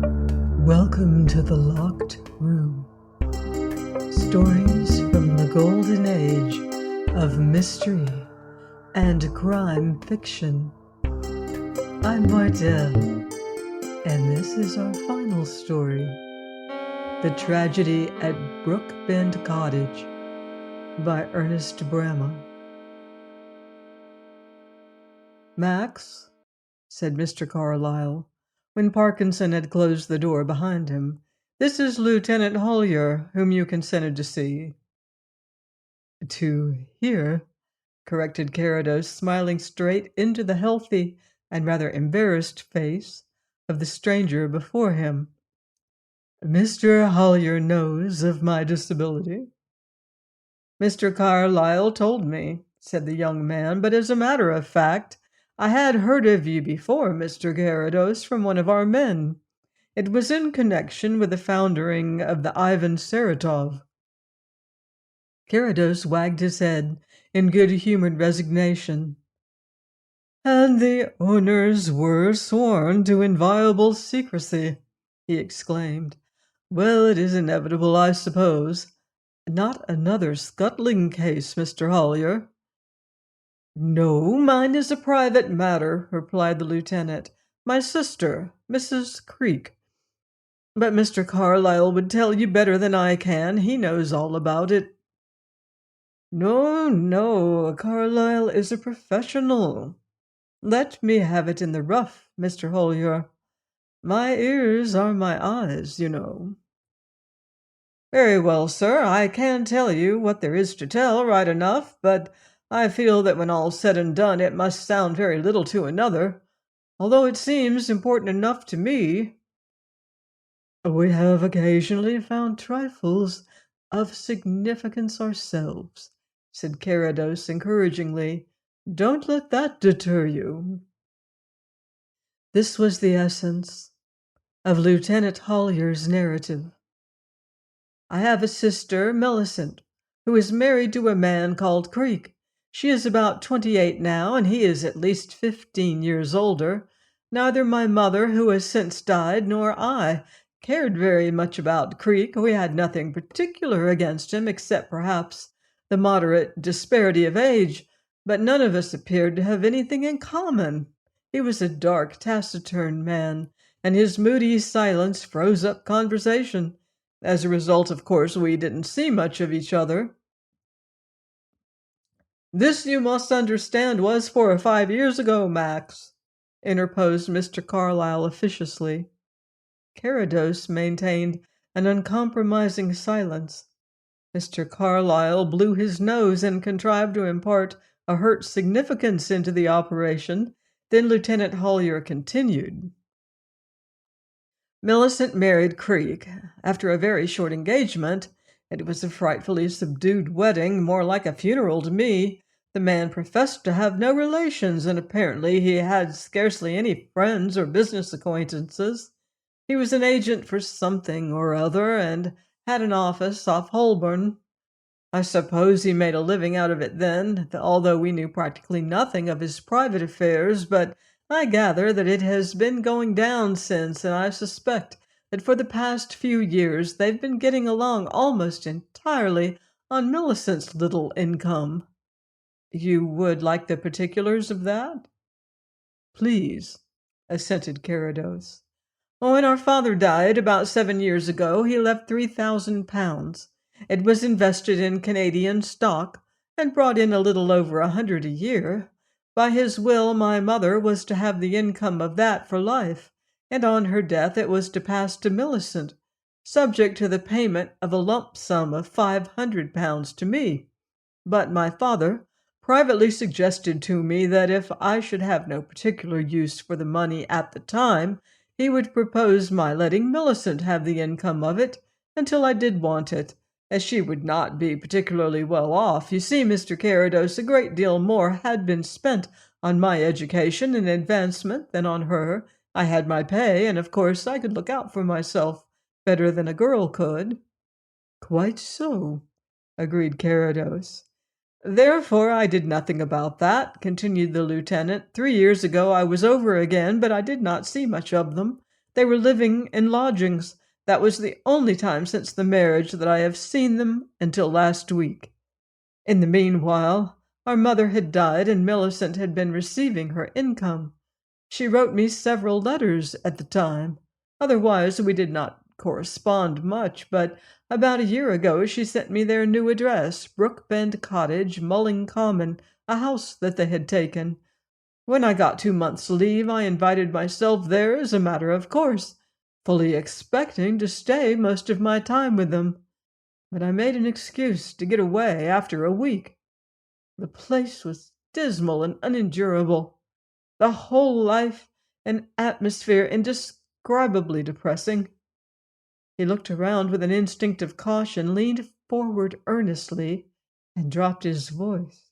Welcome to the Locked Room. Stories from the golden age of mystery and crime fiction. I'm Martell, and this is our final story, The Tragedy at Brookbend Cottage by Ernest Bramah. "Max," said Mr. Carlyle, when Parkinson had closed the door behind him, "this is Lieutenant Hollier, whom you consented to see." "To hear," corrected Carrados, smiling straight into the healthy and rather embarrassed face of the stranger before him. "Mr. Hollier knows of my disability." "Mr. Carlyle told me," said the young man, "but as a matter of fact, I had heard of you before, Mr. Carrados, from one of our men. It was in connection with the foundering of the Ivan Saratov." Carrados wagged his head in good-humored resignation. "And the owners were sworn to inviolable secrecy," he exclaimed. "Well, it is inevitable, I suppose. Not another scuttling case, Mr. Hollier?" "No, mine is a private matter," replied the lieutenant. "My sister, Mrs. Creek. But Mr. Carlyle would tell you better than I can. He knows all about it." "No, no, Carlyle is a professional. Let me have it in the rough, Mr. Hollier. My ears are my eyes, you know." "Very well, sir. I can tell you what there is to tell, right enough, but I feel that when all's said and done it must sound very little to another, although it seems important enough to me." "We have occasionally found trifles of significance ourselves," said Carrados encouragingly. "Don't let that deter you." This was the essence of Lieutenant Hollier's narrative. "I have a sister, Millicent, who is married to a man called Creek. She is about 28 now, and he is at least 15 years older. Neither my mother, who has since died, nor I cared very much about Creek. We had nothing particular against him, except perhaps the moderate disparity of age, but none of us appeared to have anything in common. He was a dark, taciturn man, and his moody silence froze up conversation. As a result, of course, we didn't see much of each other." "This, you must understand, was 4 or 5 years ago, Max," interposed Mr. Carlyle officiously. Carrados maintained an uncompromising silence. Mr. Carlyle blew his nose and contrived to impart a hurt significance into the operation. Then Lieutenant Hollier continued. "Millicent married Creek after a very short engagement. It was a frightfully subdued wedding, more like a funeral to me. The man professed to have no relations, and apparently he had scarcely any friends or business acquaintances. He was an agent for something or other, and had an office off Holborn. I suppose he made a living out of it then, although we knew practically nothing of his private affairs, but I gather that it has been going down since, and I suspect that for the past few years they've been getting along almost entirely on Millicent's little income." "You would like the particulars of that?" "Please," assented Carrados. "When our father died about 7 years ago, he left £3,000. It was invested in Canadian stock and brought in a little over 100 a year. By his will, my mother was to have the income of that for life, and on her death it was to pass to Millicent, subject to the payment of a lump sum of £500 to me. But my father privately suggested to me that if I should have no particular use for the money at the time, he would propose my letting Millicent have the income of it until I did want it, as she would not be particularly well off. You see, Mr. Carrados, a great deal more had been spent on my education and advancement than on her. I had my pay, and of course I could look out for myself better than a girl could." "Quite so," agreed Carrados. "Therefore, I did nothing about that," continued the lieutenant. 3 years ago I was over again, but I did not see much of them. They were living in lodgings. That was the only time since the marriage that I have seen them until last week. In the meanwhile, our mother had died and Millicent had been receiving her income. She wrote me several letters at the time. Otherwise, we did not correspond much, but about a year ago she sent me their new address, Brookbend Cottage, Mulling Common, a house that they had taken. When I got 2 months' leave, I invited myself there as a matter of course, fully expecting to stay most of my time with them. But I made an excuse to get away after a week. The place was dismal and unendurable. The whole life and atmosphere indescribably depressing. He looked around with an instinct of caution, leaned forward earnestly, and dropped his voice.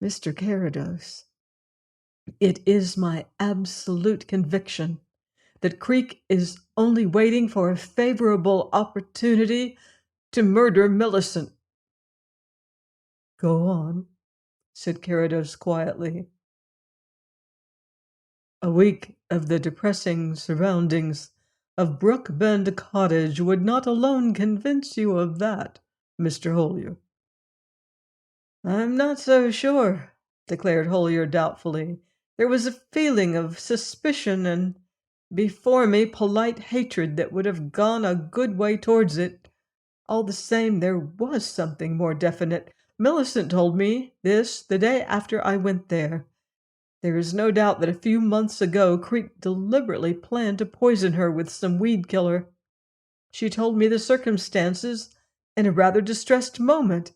Mr. Carrados, it is my absolute conviction that Creek is only waiting for a favorable opportunity to murder Millicent. Go on, said Carrados quietly. A week of the depressing surroundings of Brookbend Cottage would not alone convince you of that, Mr. Holier. I'm not so sure, declared Holier doubtfully. There was a feeling of suspicion and, before me, polite hatred that would have gone a good way towards it. All the same, there was something more definite. Millicent told me this the day after I went there. There is no doubt that a few months ago Creek deliberately planned to poison her with some weed killer. She told me the circumstances in a rather distressed moment,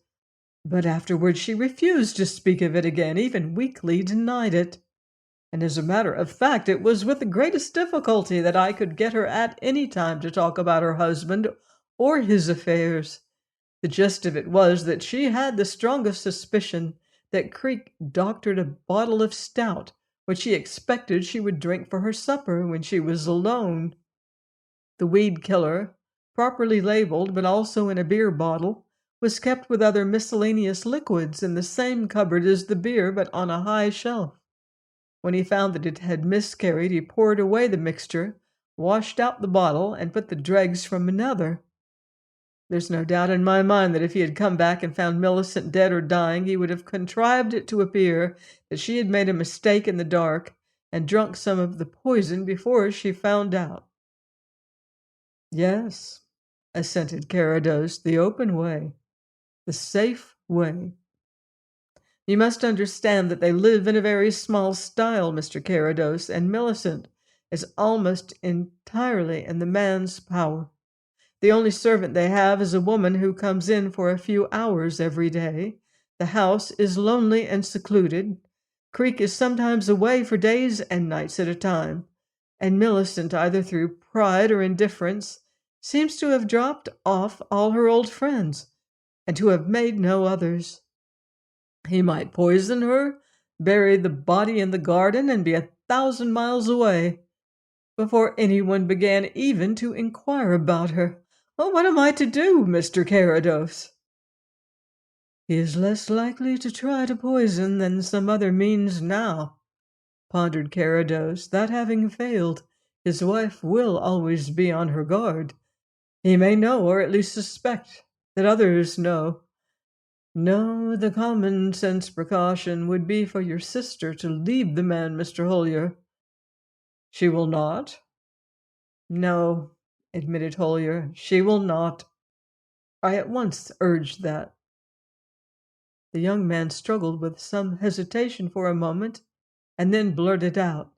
but afterwards she refused to speak of it again, even weakly denied it. And as a matter of fact, it was with the greatest difficulty that I could get her at any time to talk about her husband or his affairs. The gist of it was that she had the strongest suspicion that Creek doctored a bottle of stout, which he expected she would drink for her supper when she was alone. The weed killer, properly labeled but also in a beer bottle, was kept with other miscellaneous liquids in the same cupboard as the beer but on a high shelf. When he found that it had miscarried, he poured away the mixture, washed out the bottle, and put the dregs from another. There's no doubt in my mind that if he had come back and found Millicent dead or dying, he would have contrived it to appear that she had made a mistake in the dark and drunk some of the poison before she found out. Yes, assented Carrados, the open way, the safe way. You must understand that they live in a very small style, Mr. Carrados, and Millicent is almost entirely in the man's power. The only servant they have is a woman who comes in for a few hours every day. The house is lonely and secluded. Creek is sometimes away for days and nights at a time, and Millicent, either through pride or indifference, seems to have dropped off all her old friends, and to have made no others. He might poison her, bury the body in the garden, and be 1,000 miles away before anyone began even to inquire about her. Well, what am I to do, Mr. Carrados? He is less likely to try to poison than some other means now, pondered Carrados. That having failed, his wife will always be on her guard. He may know, or at least suspect, that others know. No, the common sense precaution would be for your sister to leave the man, Mr. Holier. She will not? No, admitted Holier, she will not. I at once urged that. The young man struggled with some hesitation for a moment, and then blurted out,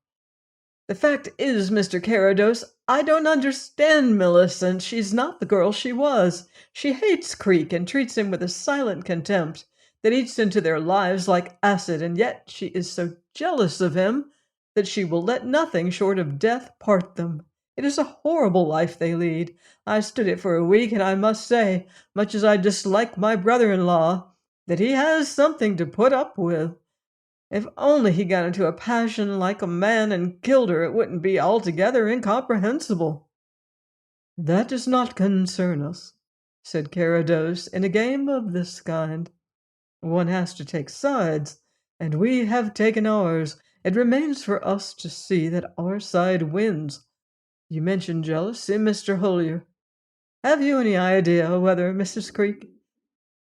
The fact is, Mr. Carrados, I don't understand Millicent. She's not the girl she was. She hates Creek and treats him with a silent contempt that eats into their lives like acid, and yet she is so jealous of him that she will let nothing short of death part them. It is a horrible life they lead. I stood it for a week, and I must say, much as I dislike my brother-in-law, that he has something to put up with. If only he got into a passion like a man and killed her, it wouldn't be altogether incomprehensible. That does not concern us, said Carrados. In a game of this kind, one has to take sides, and we have taken ours. It remains for us to see that our side wins. You mentioned jealousy, Mr. Holier. Have you any idea whether Mrs. Creek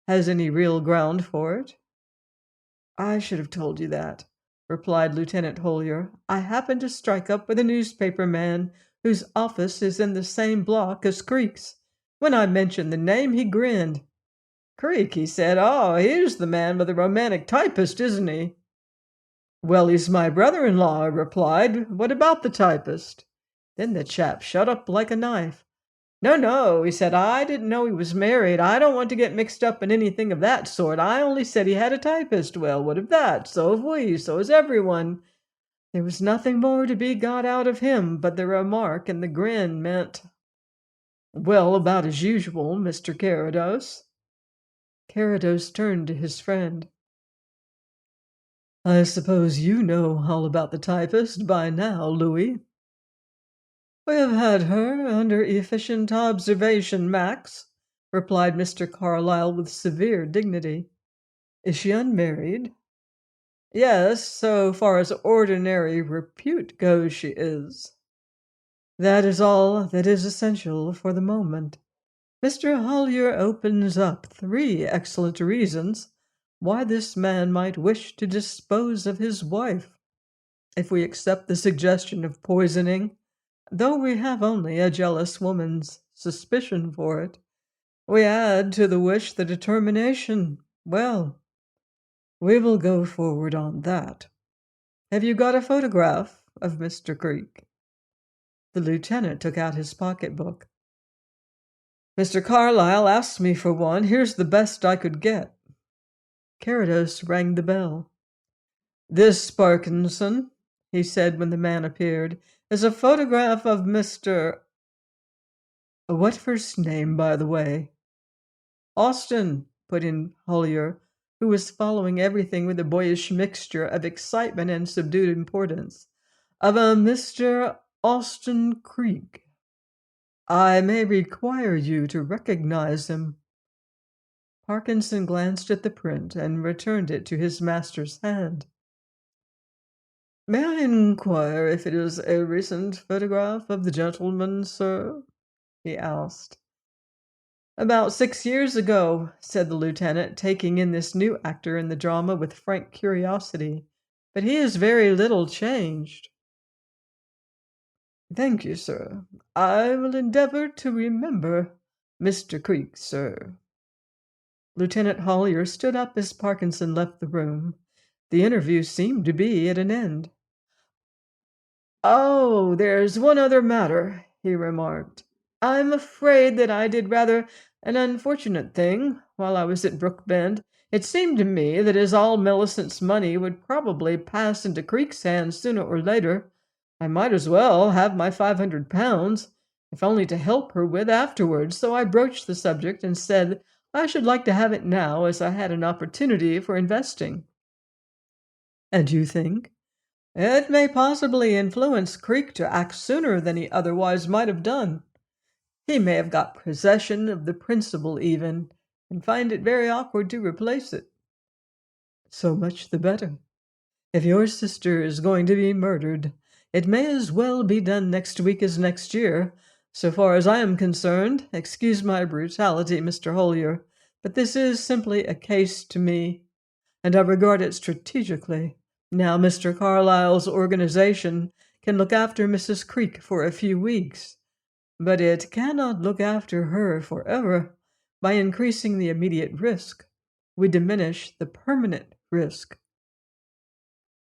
has any real ground for it?" "I should have told you that," replied Lieutenant Holier. "I happened to strike up with a newspaper man whose office is in the same block as Creek's. When I mentioned the name, he grinned. 'Creek,' he said. 'Oh, he's the man with the romantic typist, isn't he?' 'Well, he's my brother-in-law,' I replied. 'What about the typist?' Then the chap shut up like a knife. 'No, no,' he said, 'I didn't know he was married. I don't want to get mixed up in anything of that sort. I only said he had a typist. Well, what of that? So have we. So has everyone.' There was nothing more to be got out of him, but the remark and the grin meant, 'Well, about as usual, Mr. Carrados.'" Carrados turned to his friend. "I suppose you know all about the typist by now, Louis." "We have had her under efficient observation, Max," replied Mr. Carlyle with severe dignity. "Is she unmarried?" "Yes, so far as ordinary repute goes, she is." "That is all that is essential for the moment. Mr. Holier opens up 3 excellent reasons why this man might wish to dispose of his wife. If we accept the suggestion of poisoning, though we have only a jealous woman's suspicion for it, we add to the wish the determination. Well, we will go forward on that. Have you got a photograph of Mr. Creek?" The lieutenant took out his pocketbook. "Mr. Carlyle asked me for one. Here's the best I could get." Carrados rang the bell. "This, Parkinson," he said when the man appeared, "is a photograph of Mr. What first name, by the way?" "Austin," put in Holier, who was following everything with a boyish mixture of excitement and subdued importance. "Of a Mr. Austin Creek. I may require you to recognize him." Parkinson glanced at the print and returned it to his master's hand. "May I inquire if it is a recent photograph of the gentleman, sir?" he asked. "About 6 years ago," said the lieutenant, taking in this new actor in the drama with frank curiosity. "But he is very little changed." "Thank you, sir. I will endeavor to remember Mr. Creek, sir." Lieutenant Holier stood up as Parkinson left the room. The interview seemed to be at an end. "Oh, there's one other matter," he remarked. "I'm afraid that I did rather an unfortunate thing while I was at Brookbend. It seemed to me that as all Millicent's money would probably pass into Creek's hands sooner or later, I might as well have my £500, if only to help her with afterwards. So I broached the subject and said I should like to have it now, as I had an opportunity for investing." "And you think?" "It may possibly influence Creek to act sooner than he otherwise might have done. He may have got possession of the principal even, and find it very awkward to replace it." "So much the better. If your sister is going to be murdered, it may as well be done next week as next year. So far as I am concerned, excuse my brutality, Mr. Holier, but this is simply a case to me, and I regard it strategically. Now, Mr. Carlyle's organization can look after Mrs. Creek for a few weeks, but it cannot look after her forever. By increasing the immediate risk, we diminish the permanent risk."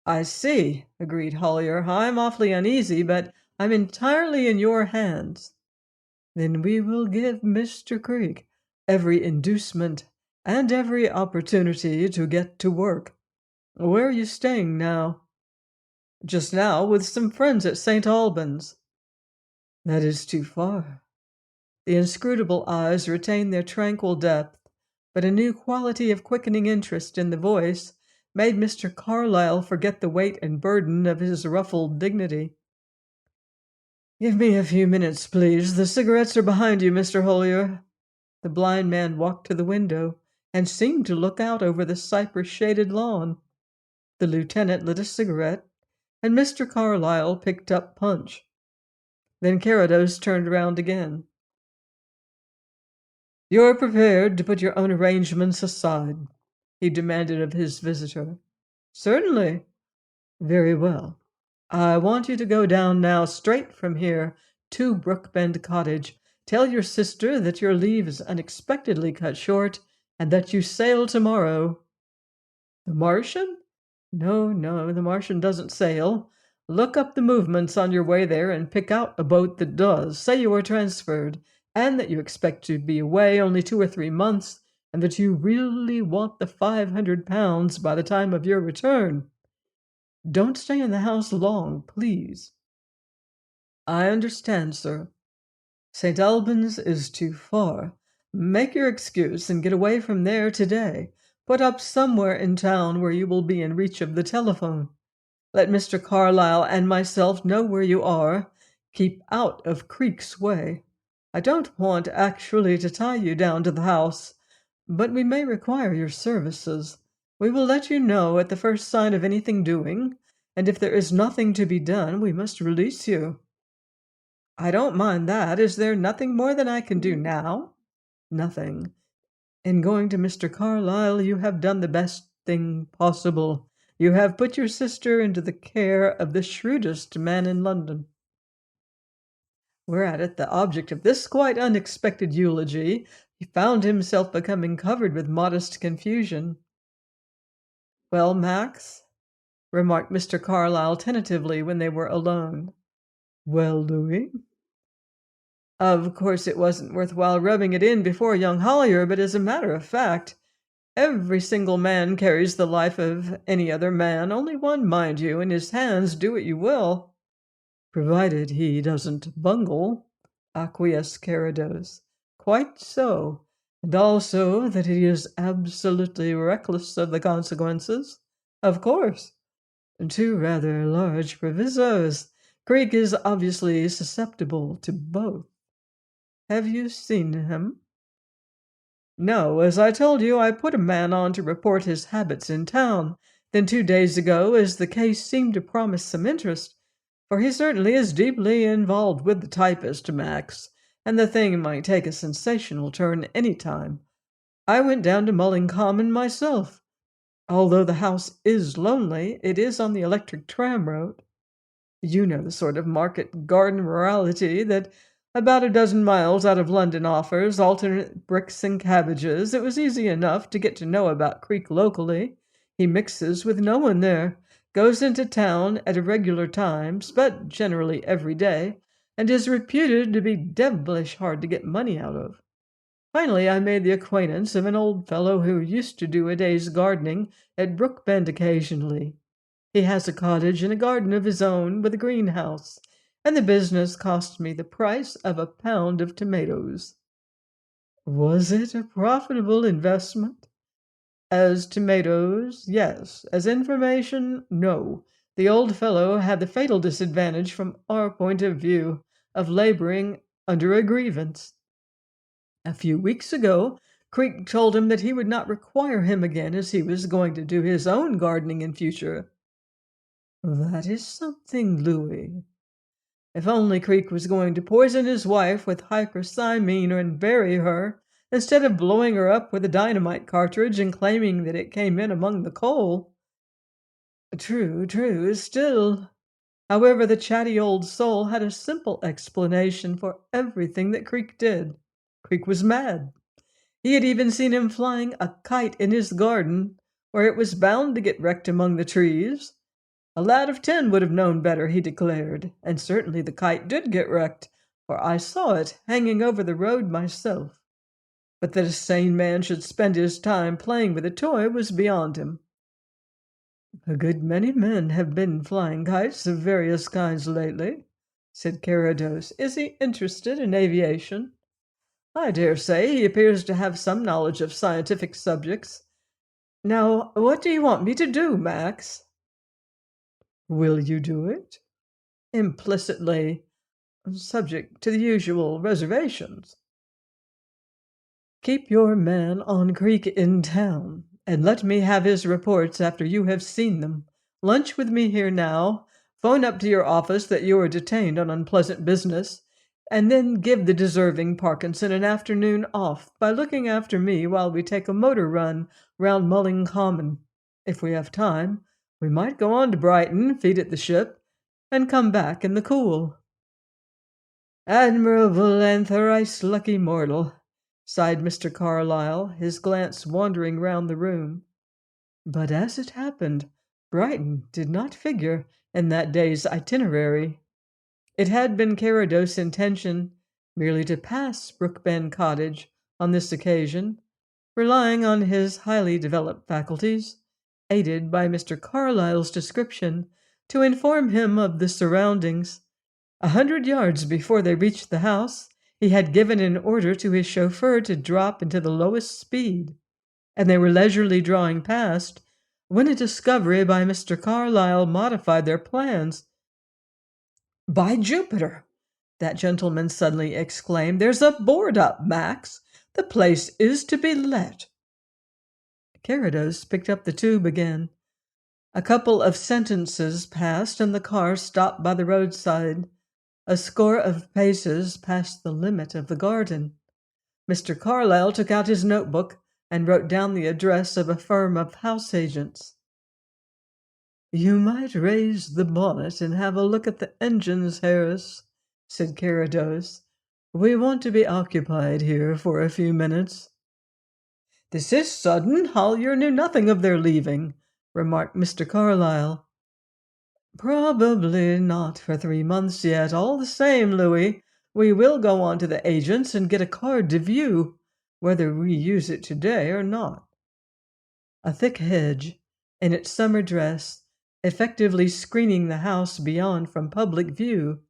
"I see," agreed Holier. "I'm awfully uneasy, but I'm entirely in your hands." "Then we will give Mr. Creek every inducement and every opportunity to get to work. Where are you staying now?" "Just now with some friends at St. Albans." "That is too far." The inscrutable eyes retained their tranquil depth, but a new quality of quickening interest in the voice made Mr. Carlyle forget the weight and burden of his ruffled dignity. "Give me a few minutes, please. The cigarettes are behind you, Mr. Holier." The blind man walked to the window and seemed to look out over the cypress-shaded lawn. The lieutenant lit a cigarette and Mr. Carlyle picked up Punch. Then Carrados turned round again. "You're prepared to put your own arrangements aside?" he demanded of his visitor. "Certainly." "Very well. I want you to go down now straight from here to Brookbend Cottage. Tell your sister that your leave is unexpectedly cut short and that you sail tomorrow." "The Martian?" "No, no, the Martian doesn't sail. Look up the movements on your way there and pick out a boat that does. Say you are transferred, and that you expect to be away only 2 or 3 months, and that you really want the £500 by the time of your return. Don't stay in the house long, please." "I understand, sir. St. Albans is too far. Make your excuse and get away from there today. Put up somewhere in town where you will be in reach of the telephone. Let Mr. Carlyle and myself know where you are. Keep out of Creek's way. I don't want actually to tie you down to the house, but we may require your services. We will let you know at the first sign of anything doing, and if there is nothing to be done, we must release you." "I don't mind that. Is there nothing more that I can do now?" "Nothing. In going to Mr. Carlyle, you have done the best thing possible. You have put your sister into the care of the shrewdest man in London." Whereat the object of this quite unexpected eulogy, he found himself becoming covered with modest confusion. "Well, Max?" remarked Mr. Carlyle tentatively when they were alone. "Well, Louis?" "Of course it wasn't worth while rubbing it in before young Hollier, but as a matter of fact, every single man carries the life of any other man, only one, mind you, in his hands, do what you will." "Provided he doesn't bungle," acquiesced Carrados. "Quite so. And also that he is absolutely reckless of the consequences." "Of course." "Two rather large provisos. Creek is obviously susceptible to both." "Have you seen him?" "No. As I told you, I put a man on to report his habits in town. Then 2 days ago, as the case seemed to promise some interest, for he certainly is deeply involved with the typist, Max, and the thing might take a sensational turn any time, I went down to Mulling Common myself. Although the house is lonely, it is on the electric tram road. You know the sort of market garden rurality that about a dozen miles out of London offers, alternate bricks and cabbages. It was easy enough to get to know about Creek locally. He mixes with no one there, goes into town at irregular times, but generally every day, and is reputed to be devilish hard to get money out of. Finally, I made the acquaintance of an old fellow who used to do a day's gardening at Brookbend occasionally. He has a cottage and a garden of his own with a greenhouse, and the business cost me the price of a pound of tomatoes." "Was it a profitable investment?" "As tomatoes, yes. As information, no. The old fellow had the fatal disadvantage, from our point of view, of laboring under a grievance. A few weeks ago, Creek told him that he would not require him again, as he was going to do his own gardening in future." "That is something, Louis." "If only Creek was going to poison his wife with hypercymene and bury her, instead of blowing her up with a dynamite cartridge and claiming that it came in among the coal." "True, true. Still—" However, the chatty old soul had a simple explanation for everything that Creek did. Creek was mad. He had even seen him flying a kite in his garden, where it was bound to get wrecked among the trees. A lad of 10 would have known better, he declared, and certainly the kite did get wrecked, for I saw it hanging over the road myself. But that a sane man should spend his time playing with a toy was beyond him." "A good many men have been flying kites of various kinds lately," said Carrados. "Is he interested in aviation?" "I dare say he appears to have some knowledge of scientific subjects. Now, what do you want me to do, Max?" "Will you do it?" "Implicitly, subject to the usual reservations." "Keep your man on Creek in town, and let me have his reports after you have seen them. Lunch with me here now, Phone up to your office that you are detained on unpleasant business, and then give the deserving Parkinson an afternoon off by looking after me while we take a motor run round Mulling Common. If we have time, we might go on to Brighton, feed at the ship, and come back in the cool." "Admirable and thrice lucky mortal," sighed Mr. Carlyle, his glance wandering round the room. But as it happened, Brighton did not figure in that day's itinerary. It had been Carrados' intention merely to pass Brookbend Cottage on this occasion, relying on his highly developed faculties, aided by Mr. Carlyle's description, to inform him of the surroundings. 100 yards before they reached the house, he had given an order to his chauffeur to drop into the lowest speed, and they were leisurely drawing past when a discovery by Mr. Carlyle modified their plans. "By Jupiter!" that gentleman suddenly exclaimed. "There's a board up, Max. The place is to be let." Carrados picked up the tube again. A couple of sentences passed, and the car stopped by the roadside, a score of paces past the limit of the garden. Mr. Carlyle took out his notebook and wrote down the address of a firm of house agents. "You might raise the bonnet and have a look at the engines, Harris," said Carrados. "We want to be occupied here for a few minutes." "This is sudden. Hollier knew nothing of their leaving," remarked Mr. Carlyle. "Probably not for 3 months yet. All the same, Louis, we will go on to the agents and get a card to view, whether we use it today or not." A thick hedge, in its summer dress, effectively screening the house beyond from public view,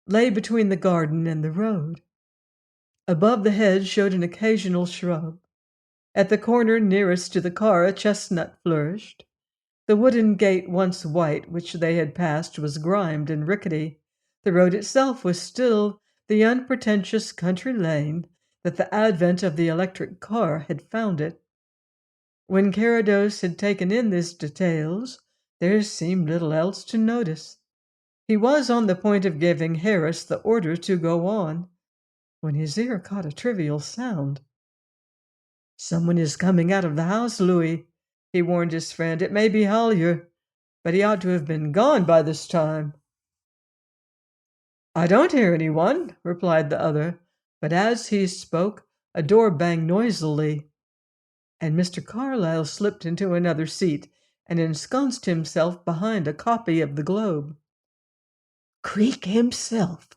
lay between the garden and the road. Above the hedge showed an occasional shrub. At the corner nearest to the car a chestnut flourished. The wooden gate, once white, which they had passed, was grimed and rickety. The road itself was still the unpretentious country lane that the advent of the electric car had found it. When Carrados had taken in these details, there seemed little else to notice. He was on the point of giving Harris the order to go on, when his ear caught a trivial sound. "Someone is coming out of the house, Louis," he warned his friend. "It may be Hollier, but he ought to have been gone by this time." "I don't hear anyone," replied the other, but as he spoke, a door banged noisily, and Mr. Carlyle slipped into another seat and ensconced himself behind a copy of the Globe. "Creek himself,"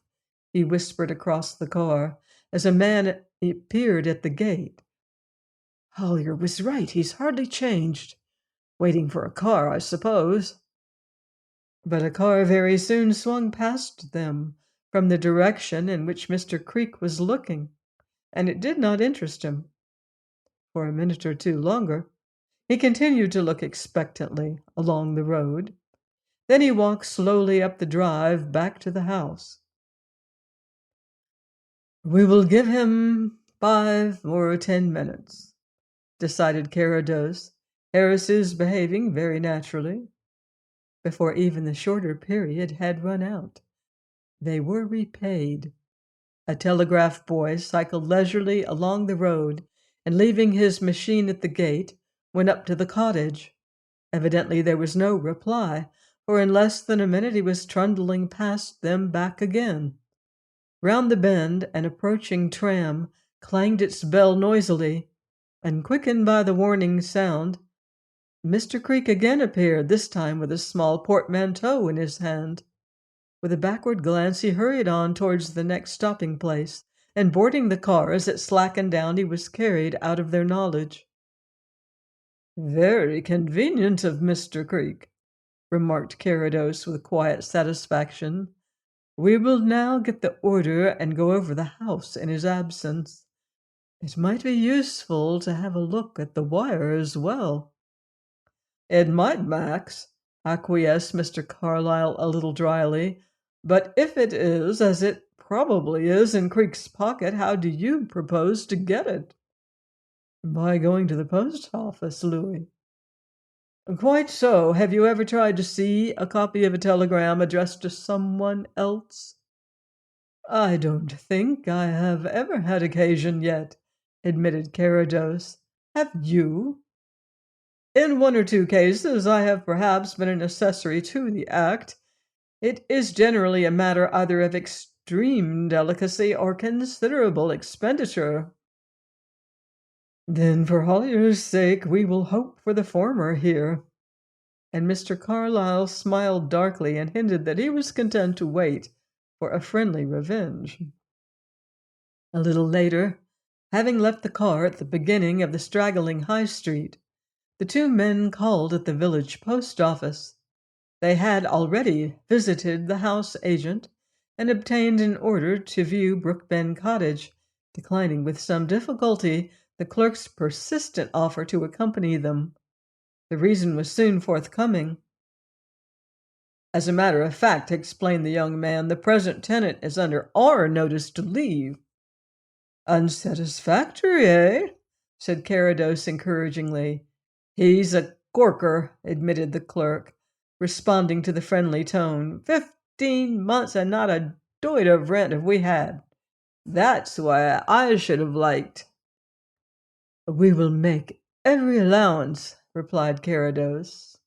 he whispered across the car as a man appeared at the gate. "Hollier was right. He's hardly changed. Waiting for a car, I suppose." But a car very soon swung past them from the direction in which Mr. Creek was looking, and it did not interest him. For a minute or two longer, he continued to look expectantly along the road. Then he walked slowly up the drive back to the house. "We will give him 5 or 10 minutes," decided Carrados. "Harris is behaving very naturally." Before even the shorter period had run out, they were repaid. A telegraph boy cycled leisurely along the road and, leaving his machine at the gate, went up to the cottage. Evidently there was no reply, for in less than a minute he was trundling past them back again. Round the bend, an approaching tram clanged its bell noisily, and, quickened by the warning sound, Mr. Creek again appeared, this time with a small portmanteau in his hand. With a backward glance, he hurried on towards the next stopping place, and boarding the car as it slackened down, he was carried out of their knowledge. "Very convenient of Mr. Creek," remarked Carrados with quiet satisfaction. "We will now get the order and go over the house in his absence. It might be useful to have a look at the wire as well." "It might, Max," acquiesced Mr. Carlyle a little dryly. "But if it is, as it probably is, in Creek's pocket, how do you propose to get it?" "By going to the post office, Louis." Quite so. Have you ever tried to see a copy of a telegram addressed to someone else? I don't think I have ever had occasion yet, admitted Carrados. Have you? In one or two cases, I have perhaps been an accessory to the act. It is generally a matter either of extreme delicacy or considerable expenditure. Then, for Hollier's sake, we will hope for the former here. And Mr. Carlyle smiled darkly and hinted that he was content to wait for a friendly revenge. A little later, having left the car at the beginning of the straggling high street, the two men called at the village post office. They had already visited the house agent and obtained an order to view Brookbend Cottage, declining with some difficulty the clerk's persistent offer to accompany them. The reason was soon forthcoming. As a matter of fact, explained the young man, the present tenant is under our notice to leave. Unsatisfactory, eh? Said Carrados encouragingly. He's a corker, admitted the clerk, responding to the friendly tone. 15 months and not a doit of rent have we had. That's why I should have liked. We will make every allowance, replied Carrados.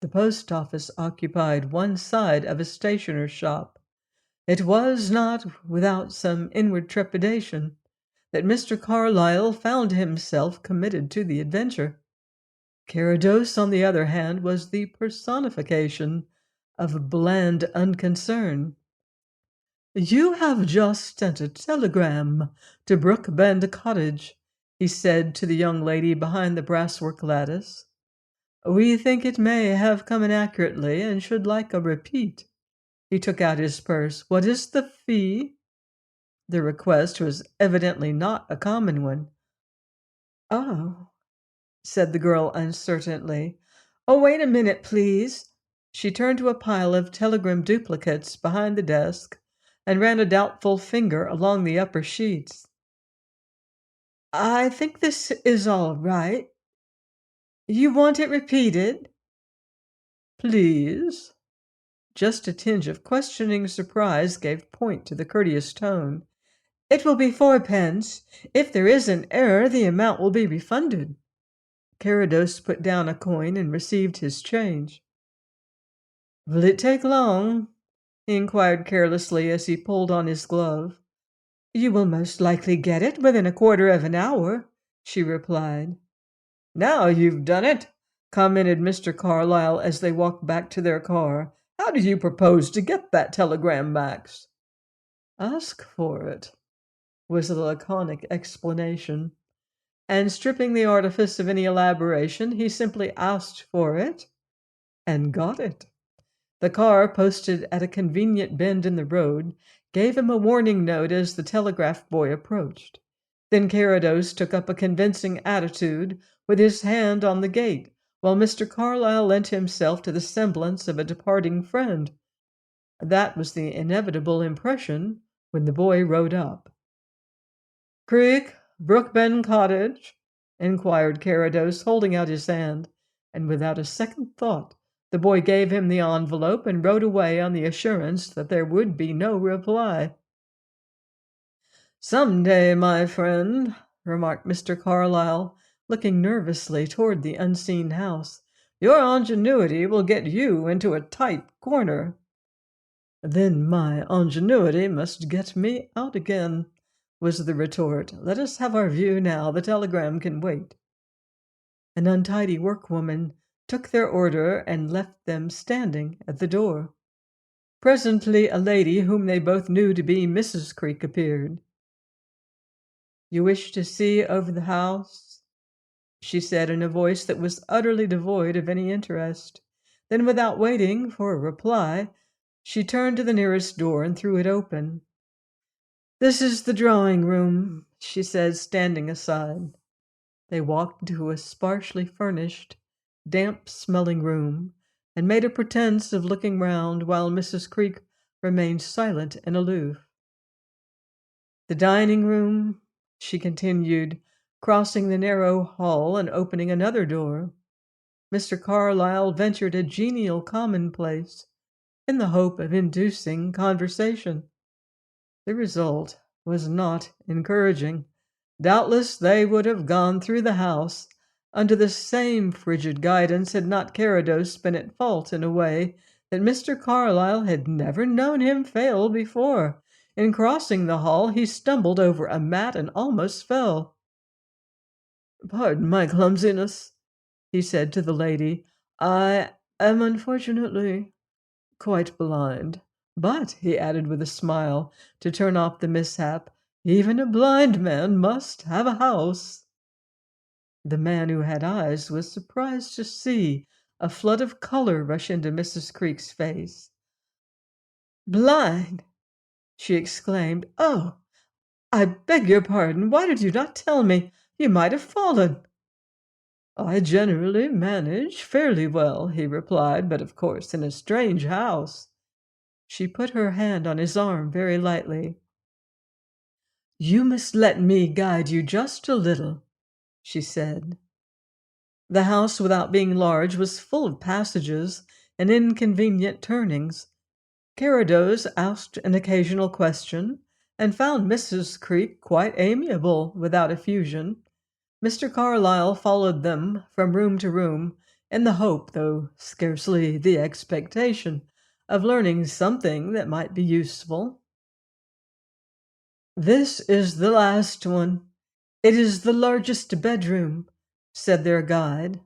The post office occupied one side of a stationer's shop. It was not without some inward trepidation that Mr. Carlyle found himself committed to the adventure. Carrados, on the other hand, was the personification of bland unconcern. You have just sent a telegram to Brookbend Cottage, he said to the young lady behind the brasswork lattice. We think it may have come inaccurately and should like a repeat. He took out his purse. What is the fee? The request was evidently not a common one. Oh, said the girl uncertainly. Oh, wait a minute, please. She turned to a pile of telegram duplicates behind the desk and ran a doubtful finger along the upper sheets. I think this is all right. You want it repeated? Please. Just a tinge of questioning surprise gave point to the courteous tone. It will be 4 pence. If there is an error, the amount will be refunded. Carrados put down a coin and received his change. Will it take long? He inquired carelessly as he pulled on his glove. You will most likely get it within a quarter of an hour, she replied. Now you've done it, commented Mr. Carlyle as they walked back to their car. How do you propose to get that telegram, Max? Ask for it, was the laconic explanation. And stripping the artifice of any elaboration, he simply asked for it and got it. The car, posted at a convenient bend in the road, gave him a warning note as the telegraph boy approached. Then Carrados took up a convincing attitude with his hand on the gate, while Mr. Carlyle lent himself to the semblance of a departing friend. That was the inevitable impression when the boy rode up. Creek, Brookbend Cottage? Inquired Carrados, holding out his hand, and without a second thought, the boy gave him the envelope and rode away on the assurance that there would be no reply. Some day, my friend, remarked Mr. Carlyle, looking nervously toward the unseen house, your ingenuity will get you into a tight corner. Then my ingenuity must get me out again, was the retort. Let us have our view now. The telegram can wait. An untidy workwoman took their order and left them standing at the door. Presently a lady whom they both knew to be Mrs. Creek appeared. You wish to see over the house? She said in a voice that was utterly devoid of any interest. Then, without waiting for a reply, she turned to the nearest door and threw it open. This is the drawing room, she said, standing aside. They walked into a sparsely furnished, damp-smelling room and made a pretense of looking round while Mrs. Creek remained silent and aloof. The dining room, she continued, crossing the narrow hall and opening another door. Mr. Carlyle ventured a genial commonplace in the hope of inducing conversation. The result was not encouraging. Doubtless they would have gone through the house under the same frigid guidance had not Carrados been at fault in a way that Mr. Carlyle had never known him fail before. In crossing the hall, he stumbled over a mat and almost fell. "Pardon my clumsiness," he said to the lady. "I am unfortunately quite blind. But," he added with a smile, to turn off the mishap, "even a blind man must have a house." The man who had eyes was surprised to see a flood of color rush into Mrs. Creek's face. "Blind!" she exclaimed. "Oh, I beg your pardon. Why did you not tell me? You might have fallen." "I generally manage fairly well," he replied, "but of course in a strange house." She put her hand on his arm very lightly. "You must let me guide you just a little," she said. The house, without being large, was full of passages and inconvenient turnings. Carrados asked an occasional question and found Mrs. Creek quite amiable without effusion. Mr. Carlyle followed them from room to room in the hope, though scarcely the expectation, of learning something that might be useful. "This is the last one. It is the largest bedroom," said their guide.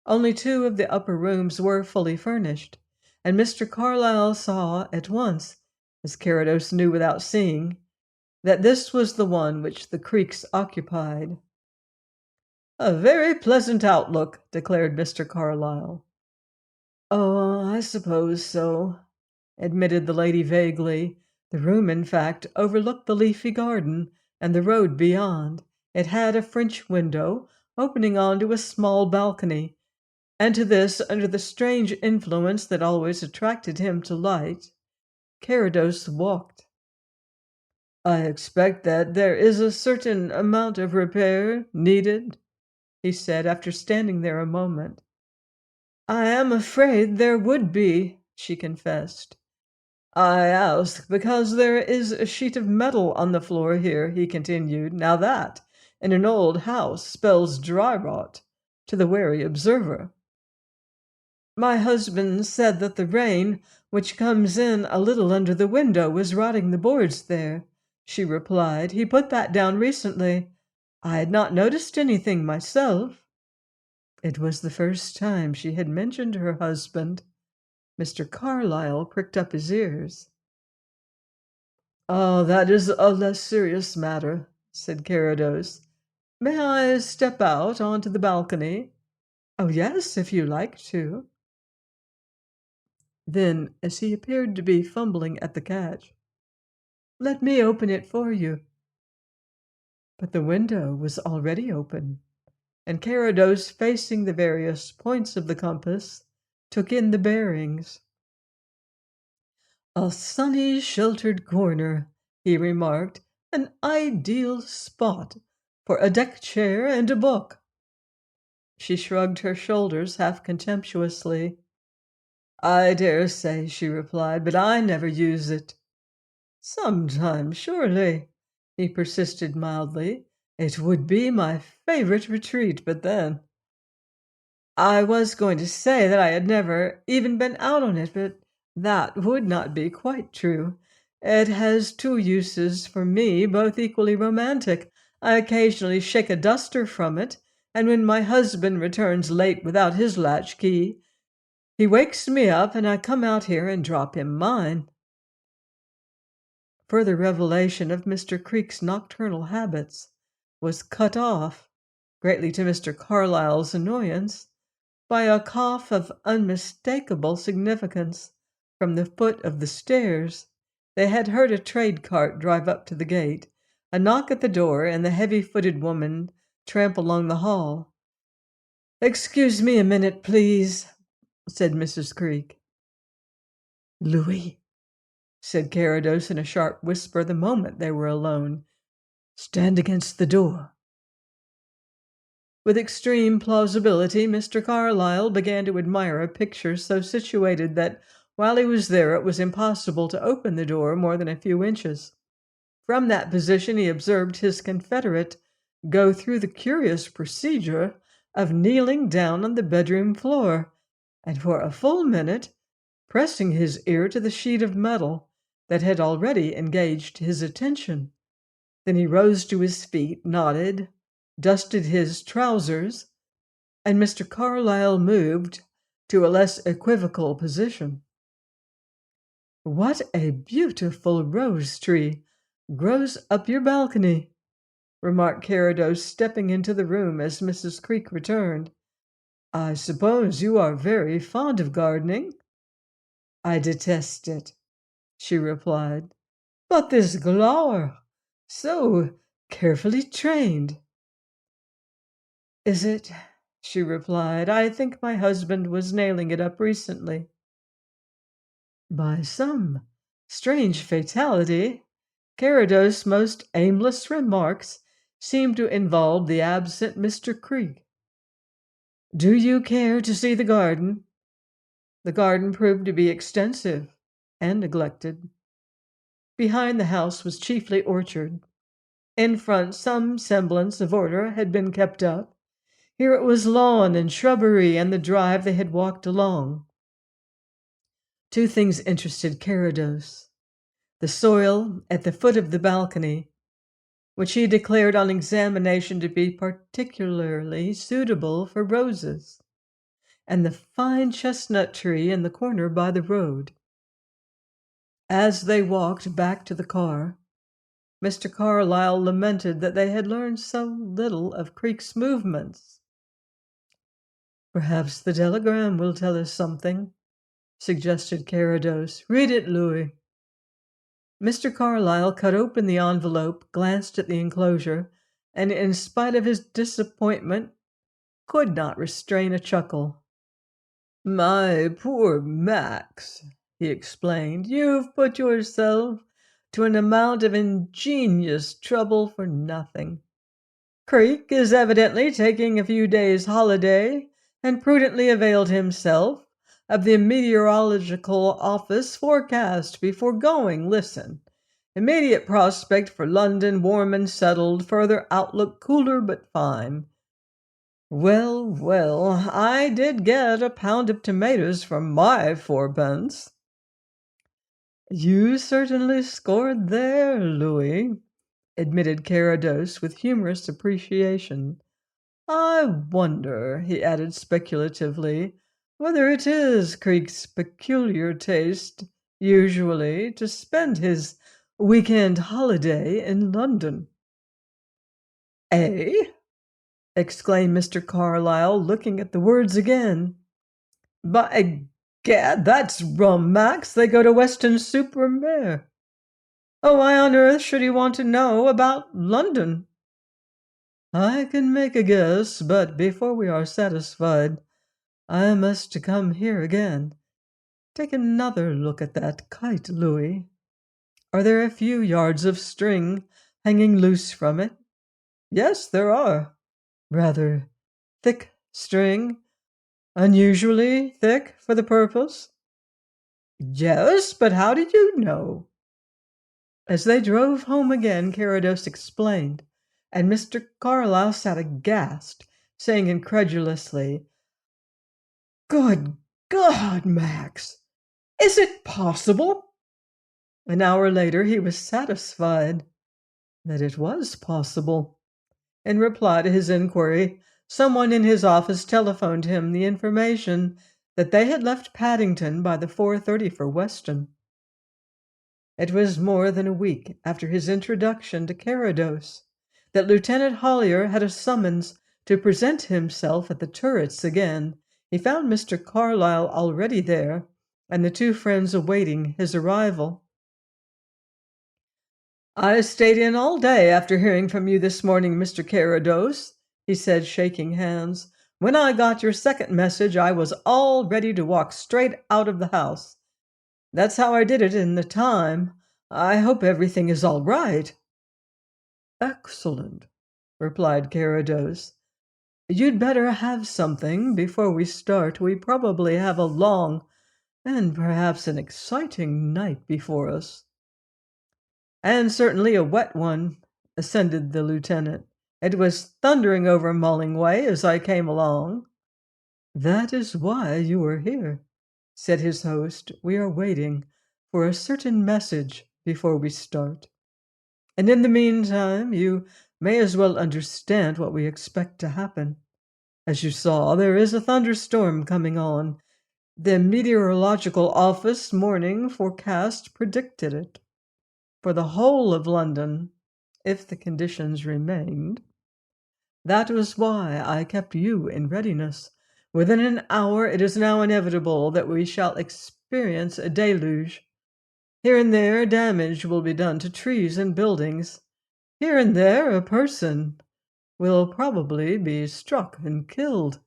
Only two of the upper rooms were fully furnished, and Mr. Carlyle saw at once, as Carrados knew without seeing, that this was the one which the Creeks occupied. "A very pleasant outlook," declared Mr. Carlyle. "Oh, I suppose so," admitted the lady vaguely. The room, in fact, overlooked the leafy garden and the road beyond. It had a French window opening onto a small balcony, and to this, under the strange influence that always attracted him to light, Carrados walked. "I expect that there is a certain amount of repair needed," he said after standing there a moment. "I am afraid there would be," she confessed. "I ask because there is a sheet of metal on the floor here," he continued. "Now that, in an old house, spells dry rot to the wary observer." "My husband said that the rain, which comes in a little under the window, was rotting the boards there," she replied. "He put that down recently. I had not noticed anything myself." It was the first time she had mentioned her husband. Mr. Carlyle pricked up his ears. "Oh, that is a less serious matter," said Carrados. "May I step out onto the balcony?" "Oh, yes, if you like to." Then, as he appeared to be fumbling at the catch, "Let me open it for you." But the window was already open, and Carrados, facing the various points of the compass, took in the bearings. "A sunny, sheltered corner," he remarked. "An ideal spot for a deck chair and a book." She shrugged her shoulders half contemptuously. "I dare say," she replied, "but I never use it." "Sometimes, surely," he persisted mildly. "It would be my favorite retreat, but then—" "I was going to say that I had never even been out on it, but that would not be quite true. It has two uses for me, both equally romantic. I occasionally shake a duster from it, and when my husband returns late without his latchkey, he wakes me up, and I come out here and drop him mine." Further revelation of Mr. Creek's nocturnal habits was cut off, greatly to Mr. Carlyle's annoyance, by a cough of unmistakable significance from the foot of the stairs. They had heard a trade cart drive up to the gate, a knock at the door, and the heavy-footed woman tramp along the hall. "Excuse me a minute, please," said Mrs. Creek. "Louis," said Carrados in a sharp whisper the moment they were alone, "stand against the door." With extreme plausibility, Mr. Carlyle began to admire a picture so situated that while he was there it was impossible to open the door more than a few inches. From that position he observed his confederate go through the curious procedure of kneeling down on the bedroom floor, and for a full minute pressing his ear to the sheet of metal that had already engaged his attention. Then he rose to his feet, nodded, dusted his trousers, and Mr. Carlyle moved to a less equivocal position. "What a beautiful rose tree grows up your balcony," remarked Carrados, stepping into the room as Mrs. Creek returned. "I suppose you are very fond of gardening?" "I detest it," she replied. "But this flower, so carefully trained." "Is it?" she replied. "I think my husband was nailing it up recently." By some strange fatality, Carrados' most aimless remarks seemed to involve the absent Mr. Creek. "Do you care to see the garden?" The garden proved to be extensive and neglected. Behind the house was chiefly orchard. In front, some semblance of order had been kept up. Here it was lawn and shrubbery and the drive they had walked along. Two things interested Carrados: the soil at the foot of the balcony, which he declared on examination to be particularly suitable for roses, and the fine chestnut tree in the corner by the road. As they walked back to the car, Mr. Carlyle lamented that they had learned so little of Creek's movements. "Perhaps the telegram will tell us something," suggested Carrados. "Read it, Louis." Mr. Carlyle cut open the envelope, glanced at the enclosure, and in spite of his disappointment, could not restrain a chuckle. "My poor Max," he explained, "you've put yourself to an amount of ingenious trouble for nothing. Creek is evidently taking a few days' holiday and prudently availed himself of the meteorological office forecast before going. Listen. Immediate prospect for London warm and settled, further outlook cooler but fine. Well, well, I did get a pound of tomatoes for my fourpence." "You certainly scored there, Louis," admitted Carrados with humorous appreciation. "I wonder," he added speculatively, "whether it is Creek's peculiar taste, usually, to spend his week-end holiday in London." "Eh?" exclaimed Mr. Carlyle, looking at the words again. "By gad, that's rum, Max. They go to Weston-super-Mare. Oh, why on earth should he want to know about London?" "I can make a guess, but before we are satisfied, I must come here again. Take another look at that kite, Louis. Are there a few yards of string hanging loose from it?" "Yes, there are." "Rather thick string, unusually thick for the purpose?" "Yes, but how did you know?" As they drove home again, Carrados explained, and Mr. Carlyle sat aghast, saying incredulously, "Good God, Max! Is it possible?" An hour later he was satisfied that it was possible. In reply to his inquiry, someone in his office telephoned him the information that they had left Paddington by the 4:30 for Weston. It was more than a week after his introduction to Carrados that Lieutenant Hollier had a summons to present himself at the turrets again. He found Mr. Carlyle already there, and the two friends awaiting his arrival. "I stayed in all day after hearing from you this morning, Mr. Carrados," he said, shaking hands. "When I got your second message, I was all ready to walk straight out of the house. That's how I did it in the time. I hope everything is all right." "Excellent," replied Carrados. You'd better have something before we start. We probably have a long and perhaps an exciting night before us." "And certainly a wet one," assented the lieutenant. "It was thundering over Mulling Way as I came along." "That is why you are here," said his host. "We are waiting for a certain message before we start. And in the meantime, you may as well understand what we expect to happen. As you saw, there is a thunderstorm coming on. The meteorological office morning forecast predicted it for the whole of London, if the conditions remained. That was why I kept you in readiness. Within an hour, it is now inevitable that we shall experience a deluge. Here and there, damage will be done to trees and buildings. Here and there, a person will probably be struck and killed."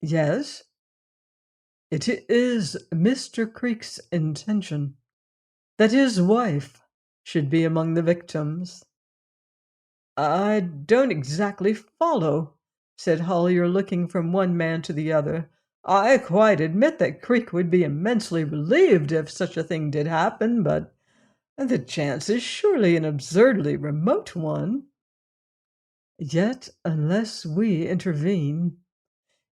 "Yes, it is Mr. Creake's intention that his wife should be among the victims." "I don't exactly follow," said Holier, looking from one man to the other. "I quite admit that Creake would be immensely relieved if such a thing did happen, but the chance is surely an absurdly remote one." "Yet, unless we intervene,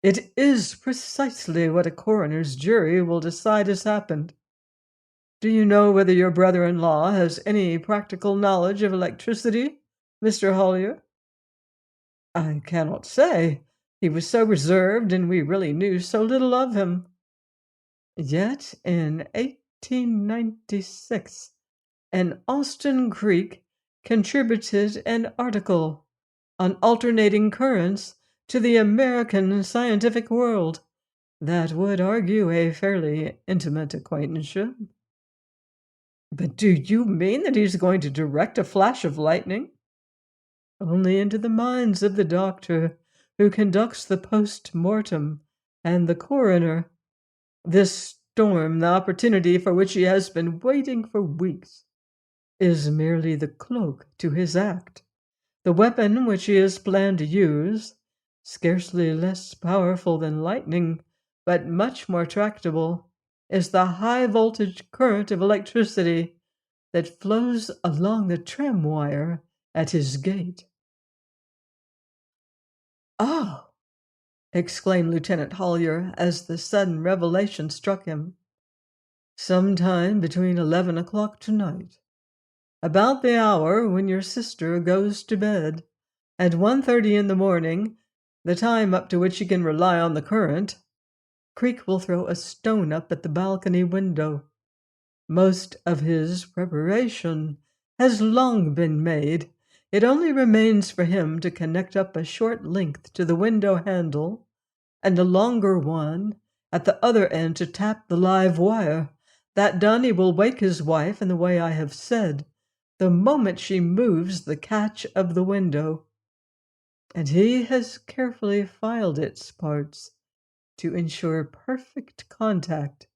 it is precisely what a coroner's jury will decide has happened. Do you know whether your brother-in-law has any practical knowledge of electricity, Mr. Holier?" "I cannot say. He was so reserved, and we really knew so little of him." "Yet in 1896 an Austin Creake contributed an article on alternating currents to the American Scientific World that would argue a fairly intimate acquaintanceship." "But do you mean that he's going to direct a flash of lightning?" "Only into the minds of the doctor who conducts the post-mortem and the coroner. This storm, the opportunity for which he has been waiting for weeks, is merely the cloak to his act. The weapon which he has planned to use, scarcely less powerful than lightning, but much more tractable, is the high-voltage current of electricity that flows along the tram wire at his gate." "Oh!" exclaimed Lieutenant Holier as the sudden revelation struck him. "Sometime between 11 o'clock tonight, about the hour when your sister goes to bed, and 1:30 in the morning, the time up to which you can rely on the current, Creake will throw a stone up at the balcony window. Most of his preparation has long been made. It only remains for him to connect up a short length to the window handle and a longer one at the other end to tap the live wire. That done, he will wake his wife in the way I have said, the moment she moves the catch of the window. And he has carefully filed its parts to ensure perfect contact.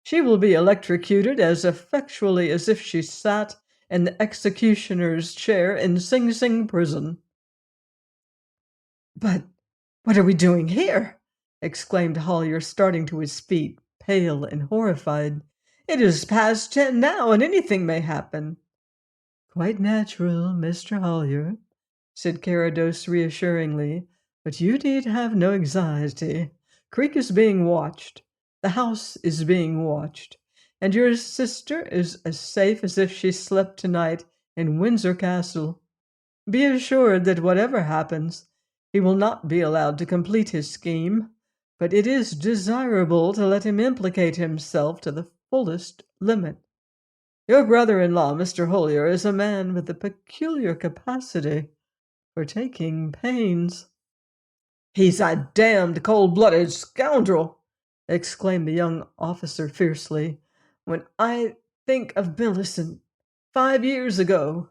She will be electrocuted as effectually as if she sat in the executioner's chair in Sing Sing prison." "But what are we doing here?" exclaimed Holier, starting to his feet, pale and horrified. "It is past 10 now, and anything may happen." "Quite natural, Mr. Holier," said Carrados reassuringly, "but you need have no anxiety. Creake is being watched. The house is being watched, and your sister is as safe as if she slept tonight in Windsor Castle. Be assured that whatever happens, he will not be allowed to complete his scheme, but it is desirable to let him implicate himself to the fullest limit. Your brother-in-law, Mr. Holier, is a man with a peculiar capacity for taking pains." "He's a damned cold-blooded scoundrel!" exclaimed the young officer fiercely. "When I think of Millicent 5 years ago—"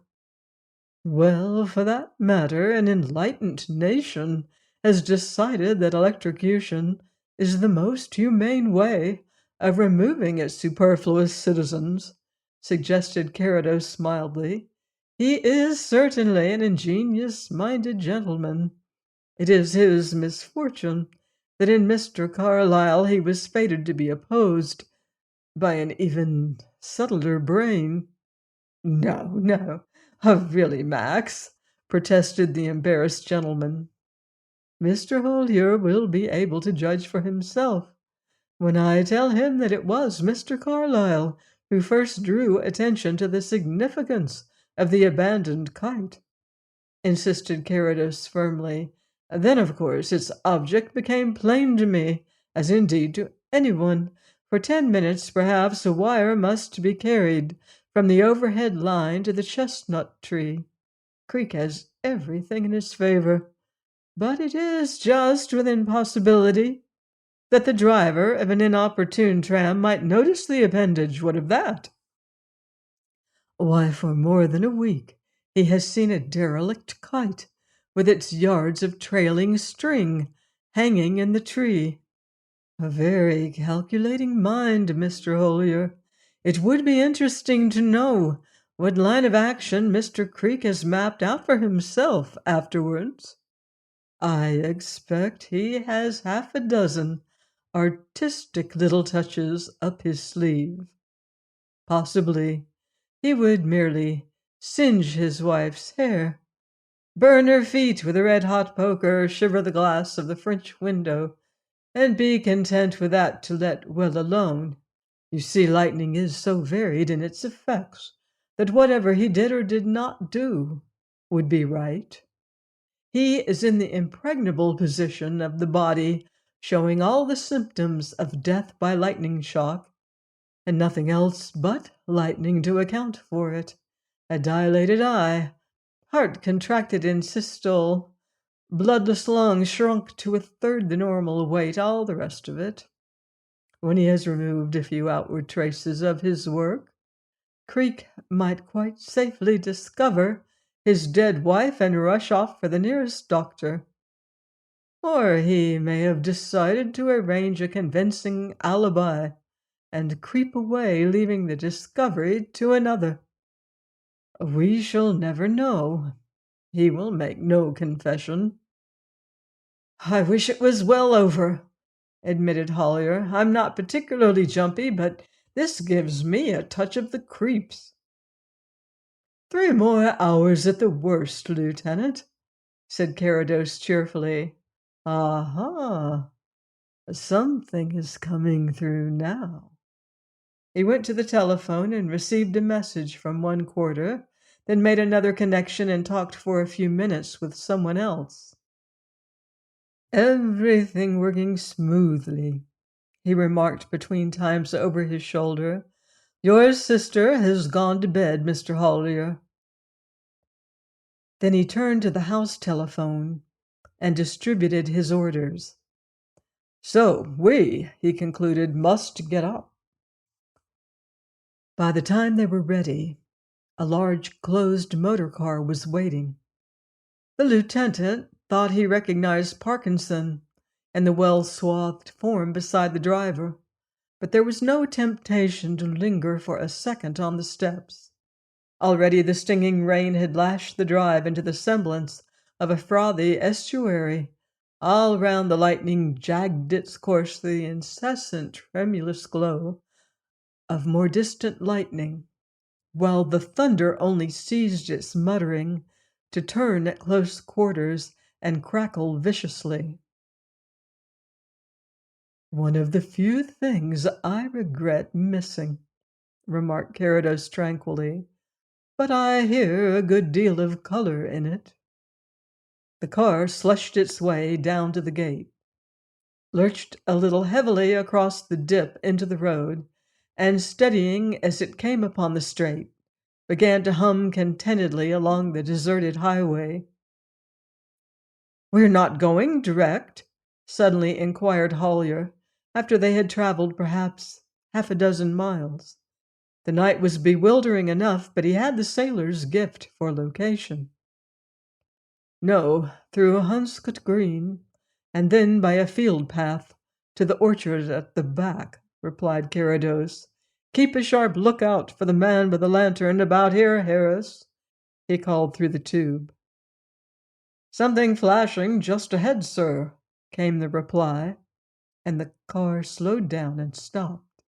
"Well, for that matter, an enlightened nation has decided that electrocution is the most humane way of removing its superfluous citizens," suggested Carrados mildly. "He is certainly an ingenious-minded gentleman. It is his misfortune that in Mr. Carlyle he was fated to be opposed by an even subtler brain. No, no. Oh, really, Max, protested the embarrassed gentleman. Mr. Holier will be able to judge for himself when I tell him that it was Mr. Carlyle who first drew attention to the significance of the abandoned kite, insisted Carrados firmly. Then, of course, its object became plain to me, as indeed to anyone. For 10 minutes, perhaps, a wire must be carried from the overhead line to the chestnut tree. Creek has everything in his favor, but it is just within possibility that the driver of an inopportune tram might notice the appendage. What of that? Why, for more than a week he has seen a derelict kite with its yards of trailing string hanging in the tree. A very calculating mind, Mr. Holier. It would be interesting to know what line of action Mr. Creek has mapped out for himself afterwards. I expect he has half a dozen artistic little touches up his sleeve. Possibly he would merely singe his wife's hair, burn her feet with a red-hot poker, shiver the glass of the French window, and be content with that to let well alone. You see, lightning is so varied in its effects that whatever he did or did not do would be right. He is in the impregnable position of the body showing all the symptoms of death by lightning shock, and nothing else but lightning to account for it. A dilated eye, heart contracted in systole, bloodless lungs shrunk to a third the normal weight, all the rest of it. When he has removed a few outward traces of his work, Creek might quite safely discover his dead wife and rush off for the nearest doctor. Or he may have decided to arrange a convincing alibi and creep away, leaving the discovery to another. We shall never know. He will make no confession. I wish it was well over, admitted Holier. I'm not particularly jumpy, but this gives me a touch of the creeps. 3 more hours at the worst, Lieutenant, said Carrados cheerfully. Aha! Something is coming through now. He went to the telephone and received a message from one quarter, then made another connection and talked for a few minutes with someone else. Everything working smoothly, he remarked between times over his shoulder. Your sister has gone to bed, Mr. Holier. Then he turned to the house telephone and distributed his orders. So we, he concluded, must get up. By the time they were ready, a large closed motor car was waiting. The lieutenant thought he recognized Parkinson and the well-swathed form beside the driver, but there was no temptation to linger for a second on the steps. Already the stinging rain had lashed the drive into the semblance of a frothy estuary. All round the lightning jagged its course the incessant tremulous glow of more distant lightning, while the thunder only ceased its muttering to turn at close quarters and crackle viciously. One of the few things I regret missing, remarked Carrados tranquilly, but I hear a good deal of color in it. The car slushed its way down to the gate, lurched a little heavily across the dip into the road, and steadying as it came upon the straight, began to hum contentedly along the deserted highway. We're not going direct? Suddenly inquired Holier, after they had traveled perhaps half a dozen miles. The night was bewildering enough, but he had the sailor's gift for location. No, through Hunscott Green, and then by a field path to the orchard at the back, replied Carrados. Keep a sharp lookout for the man with the lantern about here, Harris, he called through the tube. "Something flashing just ahead, sir," came the reply, and the car slowed down and stopped.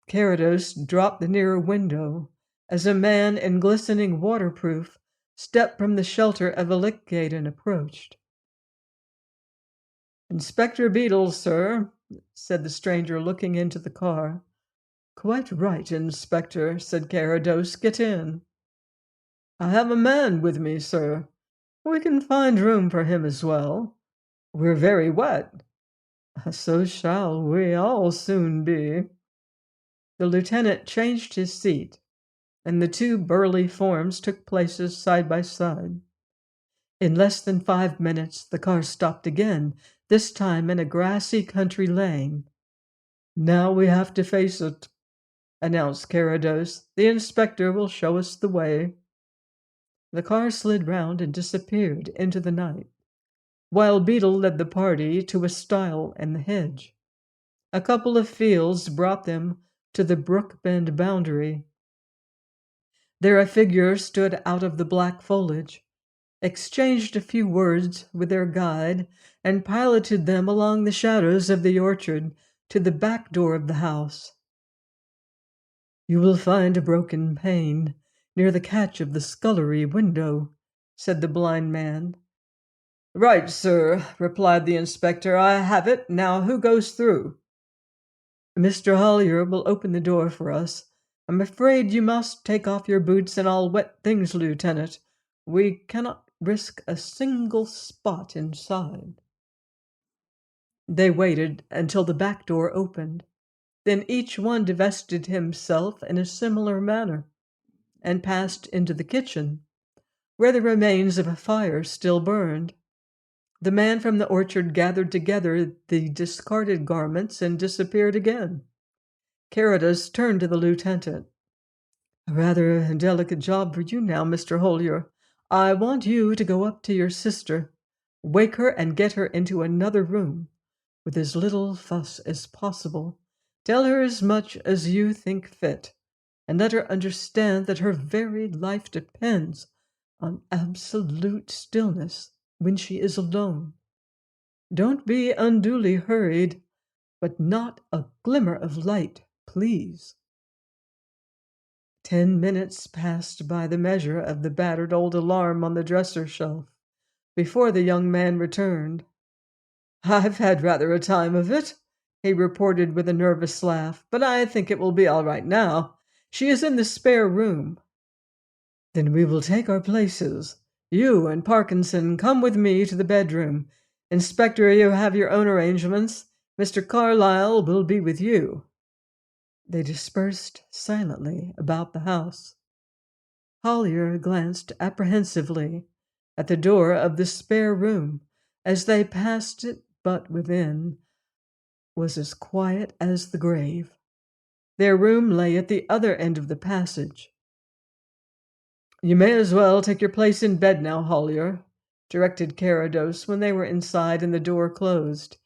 Carrados dropped the nearer window as a man in glistening waterproof stepped from the shelter of a lick gate and approached. "Inspector Beadle, sir," said the stranger, looking into the car. "Quite right, Inspector," said Carrados. "Get in." "I have a man with me, sir. We can find room for him as well. We're very wet." "So shall we all soon be." The lieutenant changed his seat, and the two burly forms took places side by side. In less than 5 minutes, the car stopped again, this time in a grassy country lane. "Now we have to face it," announced Carrados. "The inspector will show us the way." The car slid round and disappeared into the night, while Beadle led the party to a stile in the hedge. A couple of fields brought them to the Brookbend boundary. There a figure stood out of the black foliage, exchanged a few words with their guide, and piloted them along the shadows of the orchard to the back door of the house. "You will find a broken pane near the catch of the scullery window," said the blind man. "Right, sir," replied the inspector. "I have it. Now who goes through?" "Mr. Hollier will open the door for us. I'm afraid you must take off your boots and all wet things, Lieutenant. We cannot risk a single spot inside." They waited until the back door opened. Then each one divested himself in a similar manner and passed into the kitchen, where the remains of a fire still burned. The man from the orchard gathered together the discarded garments and disappeared again. Carrados turned to the lieutenant. "A rather delicate job for you now, Mr. Hollier. I want you to go up to your sister, wake her and get her into another room, with as little fuss as possible. Tell her as much as you think fit, and let her understand that her very life depends on absolute stillness when she is alone. Don't be unduly hurried, but not a glimmer of light, please." 10 minutes passed by the measure of the battered old alarm on the dresser shelf before the young man returned. "I've had rather a time of it," he reported with a nervous laugh, "but I think it will be all right now. She is in the spare room." "Then we will take our places. You and Parkinson come with me to the bedroom. Inspector, you have your own arrangements. Mr. Carlyle will be with you." They dispersed silently about the house. Hollier glanced apprehensively at the door of the spare room as they passed it, but within was as quiet as the grave. Their room lay at the other end of the passage. "You may as well take your place in bed now, Hollier," directed Carrados when they were inside and the door closed.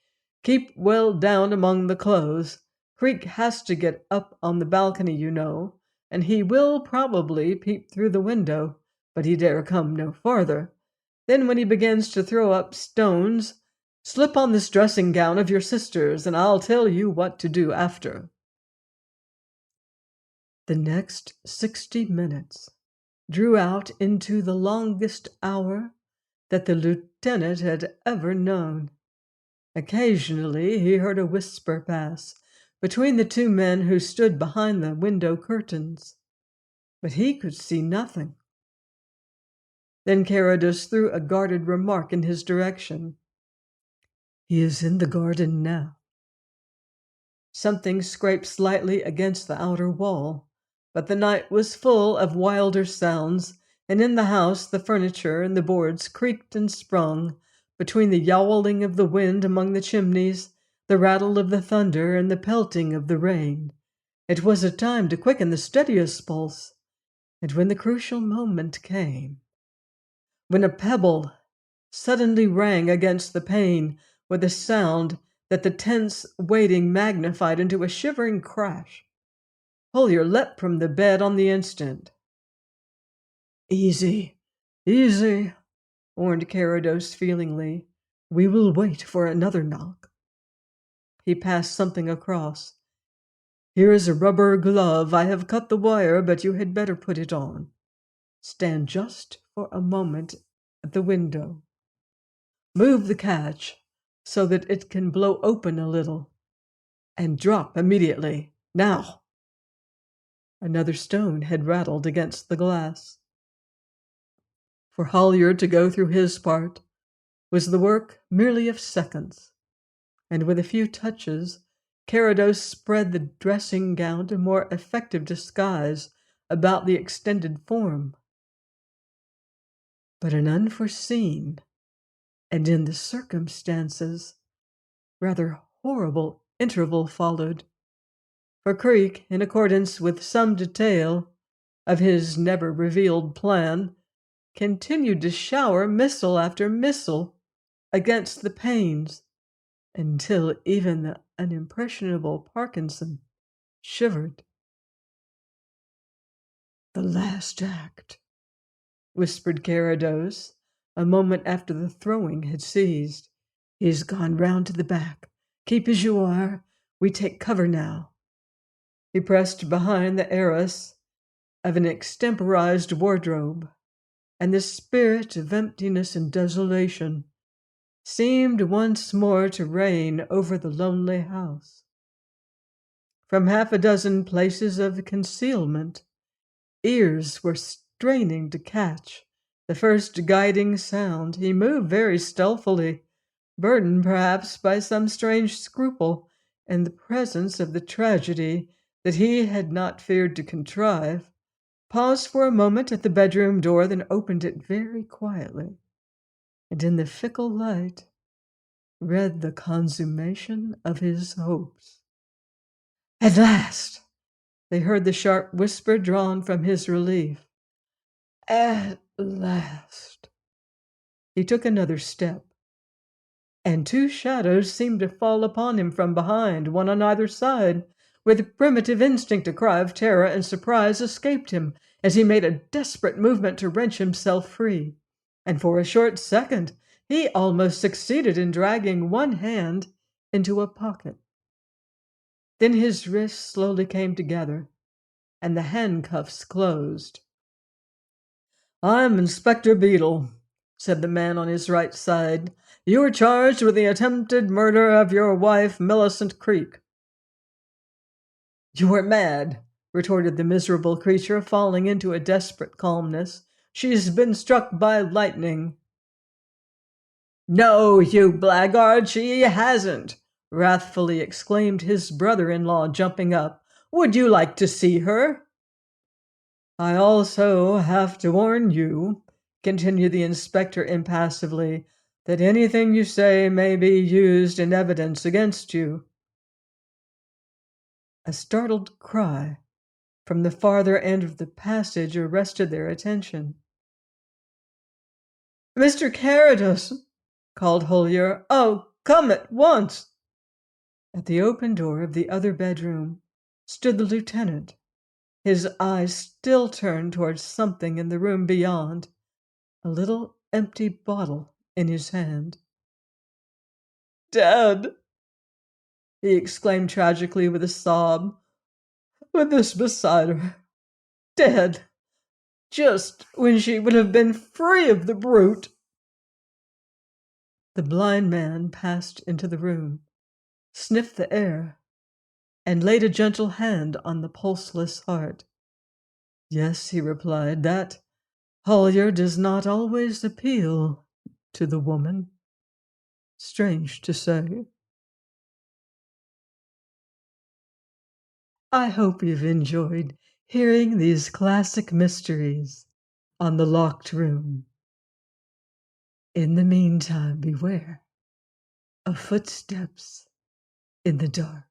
"Keep well down among the clothes. Creek has to get up on the balcony, you know, and he will probably peep through the window, but he dare come no farther. Then when he begins to throw up stones, slip on this dressing gown of your sister's, and I'll tell you what to do after." The next 60 minutes drew out into the longest hour that the lieutenant had ever known. Occasionally he heard a whisper pass between the two men who stood behind the window curtains, but he could see nothing. Then Carrados threw a guarded remark in his direction. "He is in the garden now." Something scraped slightly against the outer wall, but the night was full of wilder sounds, and in the house the furniture and the boards creaked and sprung between the yowling of the wind among the chimneys, the rattle of the thunder, and the pelting of the rain. It was a time to quicken the steadiest pulse, and when the crucial moment came, when a pebble suddenly rang against the pane with a sound that the tense waiting magnified into a shivering crash, Hollier leapt from the bed on the instant. "Easy, easy," warned Carrados feelingly. "We will wait for another knock." He passed something across. "Here is a rubber glove. I have cut the wire, but you had better put it on. Stand just for a moment at the window. Move the catch so that it can blow open a little, and drop immediately. Now!" Another stone had rattled against the glass. For Holier to go through his part was the work merely of seconds, and with a few touches, Carrados spread the dressing gown to more effective disguise about the extended form. But an unforeseen, and in the circumstances, rather horrible interval followed. For Creek, in accordance with some detail of his never-revealed plan, continued to shower missile after missile against the panes until even the unimpressionable Parkinson shivered. "The last act," whispered Carrados, a moment after the throwing had ceased. "He's gone round to the back. Keep as you are. We take cover now." He pressed behind the arras of an extemporized wardrobe, and the spirit of emptiness and desolation seemed once more to reign over the lonely house. From half a dozen places of concealment, ears were straining to catch the first guiding sound. He moved very stealthily, burdened perhaps by some strange scruple in the presence of the tragedy that he had not feared to contrive, paused for a moment at the bedroom door, then opened it very quietly, and in the fickle light read the consummation of his hopes. "At last!" they heard the sharp whisper drawn from his relief. "At last!" He took another step, and two shadows seemed to fall upon him from behind, one on either side. With primitive instinct, a cry of terror and surprise escaped him as he made a desperate movement to wrench himself free, and for a short second he almost succeeded in dragging one hand into a pocket. Then his wrists slowly came together, and the handcuffs closed. "I'm Inspector Beadle," said the man on his right side. "You are charged with the attempted murder of your wife, Millicent Creek." "You are mad," retorted the miserable creature, falling into a desperate calmness. "She's been struck by lightning." "No, you blackguard, she hasn't," wrathfully exclaimed his brother-in-law, jumping up. "Would you like to see her?" "I also have to warn you," continued the inspector impassively, "that anything you say may be used in evidence against you." A startled cry from the farther end of the passage arrested their attention. "Mr. Carrados!" called Holier. "Oh, come at once!" At the open door of the other bedroom stood the lieutenant, his eyes still turned towards something in the room beyond, a little empty bottle in his hand. "Dead!" he exclaimed tragically with a sob. "With this beside her. Dead! Just when she would have been free of the brute." The blind man passed into the room, sniffed the air, and laid a gentle hand on the pulseless heart. "Yes," he replied, "that Holier does not always appeal to the woman. Strange to say." I hope you've enjoyed hearing these classic mysteries on The Locked Room. In the meantime, beware of footsteps in the dark.